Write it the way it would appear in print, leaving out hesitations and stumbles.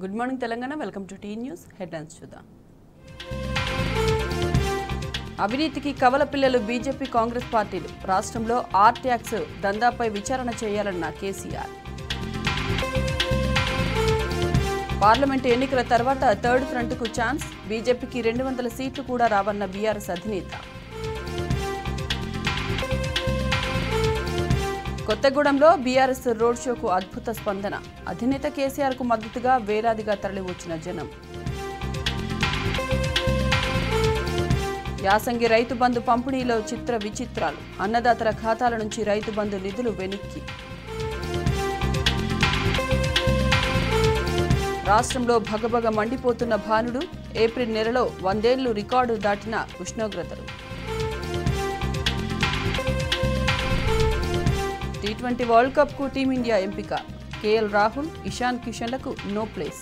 Good morning Telangana. Welcome to T news. Headlines చూద్దాం. అవినీతికి కవల పిల్లలు బీజేపీ కాంగ్రెస్ పార్టీలు. రాష్ట్రంలో ఆర్ ట్యాక్స్ దందాపై విచారణ చేయాలన్న కేసీఆర్. పార్లమెంటు ఎన్నికల తర్వాత థర్డ్ ఫ్రంట్కు ఛాన్స్. బీజేపీకి 200 సీట్లు కూడా రావన్న బీఆర్ఎస్ అధినేత. కొత్తగూడెంలో బీఆర్ఎస్ రోడ్ షోకు అద్భుత స్పందన. అధినేత కేసీఆర్కు మద్దతుగా వేలాదిగా తరలివచ్చిన జనం. యాసంగి రైతు బంధు పంపిణీలో చిత్ర విచిత్రాలు. అన్నదాతల ఖాతాల నుంచి రైతు బంధు నిధులు వెనక్కి. రాష్ట్రంలో భగభగ మండిపోతున్న భానుడు. ఏప్రిల్ నెలలో 100 ఏళ్లు రికార్డు దాటిన ఉష్ణోగ్రతలు. T20 వరల్డ్ కప్కు టీమిండియా ఎంపిక. కేఎల్ రాహుల్, ఇషాన్ కిషన్లకు నో ప్లేస్.